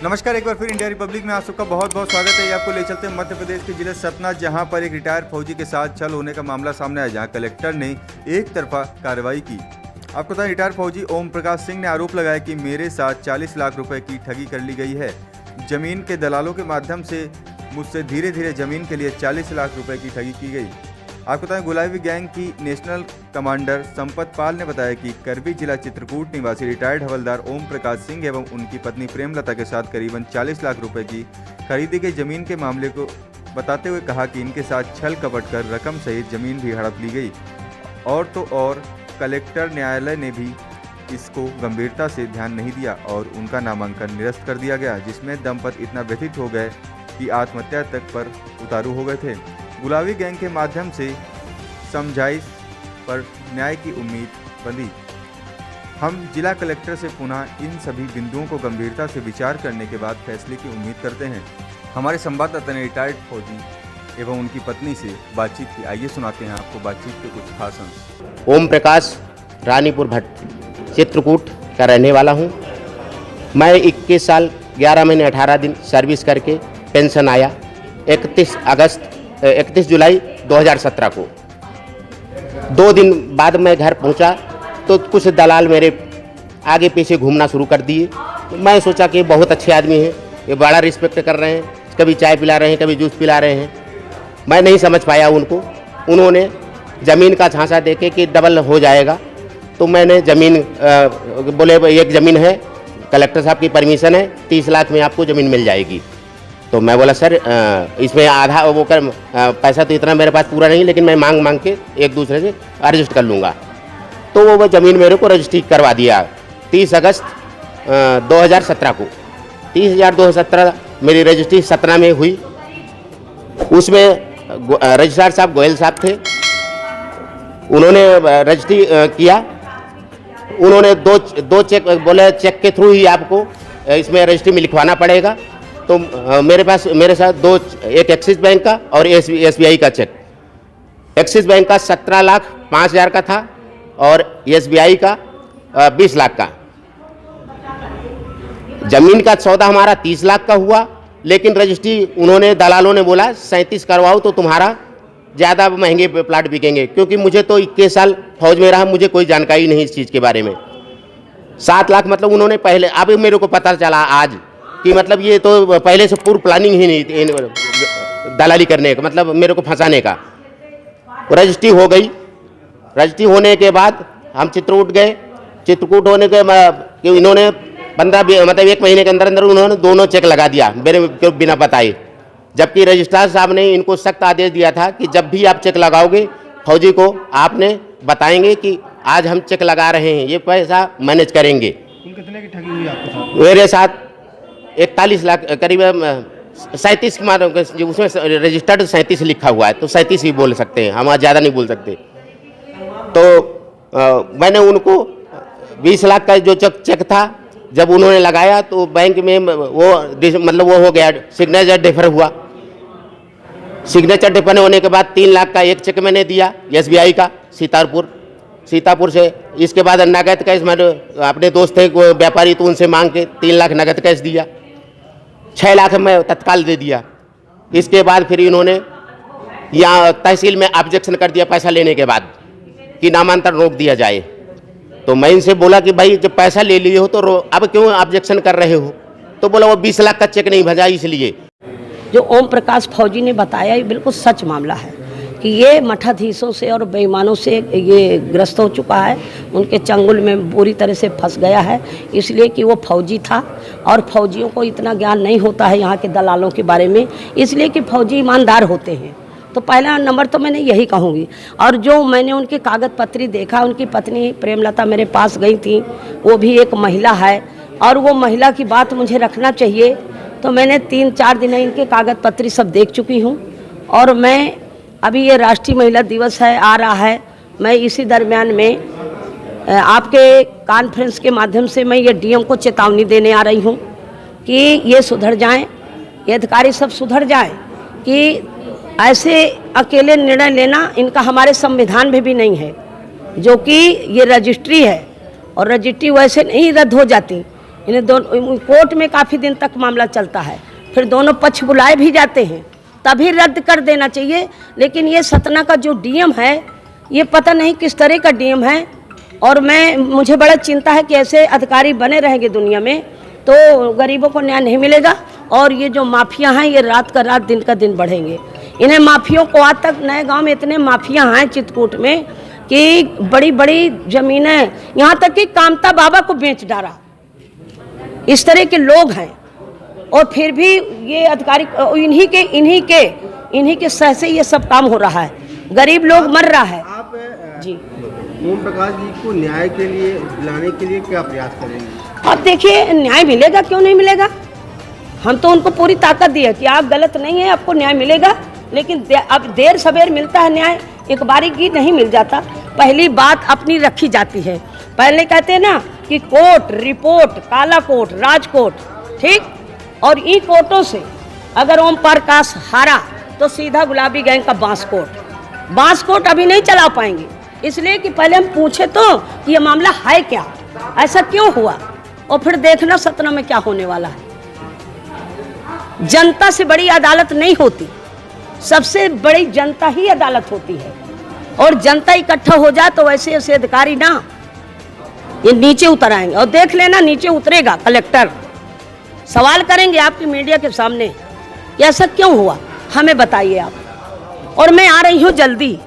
नमस्कार, एक बार फिर इंडिया रिपब्लिक में आप सबका बहुत बहुत स्वागत है। ये आपको ले चलते हैं मध्य प्रदेश के जिले सतना, जहां पर एक रिटायर्ड फौजी के साथ छल होने का मामला सामने आया, जहां कलेक्टर ने एक तरफा कार्रवाई की। आपको बताएं, रिटायर्ड फौजी ओम प्रकाश सिंह ने आरोप लगाया कि मेरे साथ 40 लाख रुपए की ठगी कर ली गई है। जमीन के दलालों के माध्यम से मुझसे धीरे धीरे जमीन के लिए 40 लाख रुपए की ठगी की गई। आपको बताएं, गुलाबी गैंग की नेशनल कमांडर संपत पाल ने बताया कि करबी जिला चित्रकूट निवासी रिटायर्ड हवलदार ओम प्रकाश सिंह एवं उनकी पत्नी प्रेमलता के साथ करीबन 40 लाख रुपए की खरीदी गई जमीन के मामले को बताते हुए कहा कि इनके साथ छल कपट कर रकम सहित जमीन भी हड़प ली गई। और तो और कलेक्टर न्यायालय ने भी इसको गंभीरता से ध्यान नहीं दिया और उनका नामांकन निरस्त कर दिया गया, जिसमें दंपति इतना व्यथित हो गए कि आत्महत्या तक पर उतारू हो गए थे। गुलाबी गैंग के माध्यम से समझाइश पर न्याय की उम्मीद बंधी। हम जिला कलेक्टर से पुनः इन सभी बिंदुओं को गंभीरता से विचार करने के बाद फैसले की उम्मीद करते हैं। हमारे संवाददाता ने रिटायर्ड फौजी एवं उनकी पत्नी से बातचीत की। आइए सुनाते हैं आपको बातचीत के कुछ खास अंश। ओम प्रकाश रानीपुर भट्ट चित्रकूट का रहने वाला हूँ। मैं 21 साल 11 महीने 18 दिन सर्विस करके पेंशन आया 31 जुलाई 2017 को। 2 दिन बाद मैं घर पहुंचा तो कुछ दलाल मेरे आगे पीछे घूमना शुरू कर दिए। मैं सोचा कि बहुत अच्छे आदमी हैं, ये बड़ा रिस्पेक्ट कर रहे हैं, कभी चाय पिला रहे हैं, कभी जूस पिला रहे हैं। मैं नहीं समझ पाया उनको। उन्होंने ज़मीन का झांसा देके कि डबल हो जाएगा, तो मैंने ज़मीन बोले एक ज़मीन है, कलेक्टर साहब की परमिशन है, 30 लाख में आपको ज़मीन मिल जाएगी। तो मैं बोला सर इसमें आधा वो कर पैसा तो इतना मेरे पास पूरा नहीं, लेकिन मैं मांग के एक दूसरे से एडजस्ट कर लूँगा। तो वो ज़मीन मेरे को रजिस्ट्री करवा दिया 30 अगस्त 2017 को। 30/2017 मेरी रजिस्ट्री सतना में हुई। उसमें रजिस्ट्रार साहब गोयल साहब थे, उन्होंने रजिस्ट्री किया। उन्होंने दो चेक बोले चेक के थ्रू ही आपको इसमें रजिस्ट्री में लिखवाना पड़ेगा। तो मेरे साथ एक एक्सिस बैंक का और SBI का चेक। एक्सिस बैंक का 17,05,000 का था और SBI का 20 लाख का। जमीन का सौदा हमारा 30 लाख का हुआ, लेकिन रजिस्ट्री उन्होंने दलालों ने बोला 37 करवाओ तो तुम्हारा ज़्यादा महंगे प्लाट बिकेंगे, क्योंकि मुझे तो 21 साल फौज में रहा, मुझे कोई जानकारी नहीं इस चीज़ के बारे में। 7 लाख मतलब उन्होंने पहले, अब मेरे को पता चला आज कि मतलब ये तो पहले से पूर्व प्लानिंग ही नहीं थी दलाली करने का, मतलब मेरे को फंसाने का। रजिस्ट्री हो गई। रजिस्ट्री होने के बाद हम चित्रकूट गए। चित्रकूट होने के इन्होंने 15 मतलब 1 महीने के अंदर अंदर उन्होंने दोनों चेक लगा दिया मेरे को बिना बताए, जबकि रजिस्ट्रार साहब ने इनको सख्त आदेश दिया था कि जब भी आप चेक लगाओगे फौजी को आपने बताएंगे कि आज हम चेक लगा रहे हैं, ये पैसा मैनेज करेंगे। कितने की ठगी हुई आपके साथ? मेरे साथ 41 लाख करीब 37 उसमें रजिस्टर्ड 37 लिखा हुआ है, तो 37 ही बोल सकते हैं, हम ज़्यादा नहीं बोल सकते। तो मैंने उनको 20 लाख का जो चेक था, जब उन्होंने लगाया तो बैंक में वो मतलब वो हो गया, सिग्नेचर डिफर हुआ। सिग्नेचर डिफर होने के बाद 3 लाख का एक चेक मैंने दिया SBI का सीतापुर से। इसके बाद नगद कैश मैंने अपने दोस्त थे व्यापारी, तो उनसे मांग के 3 लाख नगद कैश दिया। 6 लाख मैं तत्काल दे दिया। इसके बाद फिर इन्होंने यहाँ तहसील में ऑब्जेक्शन कर दिया पैसा लेने के बाद कि नामांतरण रोक दिया जाए। तो मैं इनसे बोला कि भाई जब पैसा ले लिए हो तो अब क्यों ऑब्जेक्शन कर रहे हो? तो बोला वो 20 लाख का चेक नहीं भेजा इसलिए। जो ओम प्रकाश फौजी ने बताया ये बिल्कुल सच मामला है कि ये मठाधीशों से और बेईमानों से ये ग्रस्त हो चुका है, उनके चंगुल में बुरी तरह से फंस गया है, इसलिए कि वो फौजी था और फौजियों को इतना ज्ञान नहीं होता है यहाँ के दलालों के बारे में, इसलिए कि फौजी ईमानदार होते हैं। तो पहला नंबर तो मैंने यही कहूँगी। और जो मैंने उनके कागज पत्री देखा, उनकी पत्नी प्रेमलता मेरे पास गई थी, वो भी एक महिला है और वो महिला की बात मुझे रखना चाहिए। तो मैंने 3-4 दिन इनके कागज पत्री सब देख चुकी हूँ। और मैं अभी ये राष्ट्रीय महिला दिवस है आ रहा है, मैं इसी दरमियान में आपके कॉन्फ्रेंस के माध्यम से मैं ये DM को चेतावनी देने आ रही हूँ कि ये सुधर जाएं, ये अधिकारी सब सुधर जाएं कि ऐसे अकेले निर्णय लेना इनका हमारे संविधान में भी नहीं है, जो कि ये रजिस्ट्री है और रजिस्ट्री वैसे नहीं रद्द हो जाती। इन्हें दोनों कोर्ट में काफ़ी दिन तक मामला चलता है, फिर दोनों पक्ष बुलाए भी जाते हैं, तभी रद्द कर देना चाहिए। लेकिन ये सतना का जो डीएम है, ये पता नहीं किस तरह का डीएम है, और मुझे बड़ा चिंता है कि ऐसे अधिकारी बने रहेंगे दुनिया में तो गरीबों को न्याय नहीं मिलेगा, और ये जो माफिया हैं ये रात का रात दिन का दिन बढ़ेंगे। इन्हें माफियों को आज तक नए गांव में इतने माफिया हैं चित्रकूट में कि बड़ी बड़ी ज़मीनें, यहाँ तक कि कामता बाबा को बेच डाला, इस तरह के लोग हैं। और फिर भी ये अधिकारी इन्हीं के सह से ये सब काम हो रहा है, गरीब लोग मर रहा है। आप जी ओम प्रकाश जी को न्याय के लिए दिलाने के लिए क्या प्रयास करेंगे? अब देखिए, न्याय मिलेगा, क्यों नहीं मिलेगा। हम तो उनको पूरी ताकत दी है कि आप गलत नहीं है, आपको न्याय मिलेगा। लेकिन अब देर सवेर मिलता है न्याय, एक बारी की नहीं मिल जाता। पहली बात अपनी रखी जाती है। पहले कहते हैं ना कि कोर्ट रिपोर्ट, काला कोर्ट, राजकोट, ठीक, और इन कोर्टों से अगर ओम प्रकाश हारा तो सीधा गुलाबी गैंग का बांस कोर्ट अभी नहीं चला पाएंगे, इसलिए कि पहले हम पूछे तो कि ये मामला है क्या, ऐसा क्यों हुआ, और फिर देखना सतना में क्या होने वाला है। जनता से बड़ी अदालत नहीं होती, सबसे बड़ी जनता ही अदालत होती है। और जनता इकट्ठा हो जाए तो वैसे ऐसे अधिकारी ना ये नीचे उतर आएंगे। और देख लेना, नीचे उतरेगा कलेक्टर, सवाल करेंगे आपकी मीडिया के सामने कि ऐसा क्यों हुआ, हमें बताइए आप। और मैं आ रही हूँ जल्दी।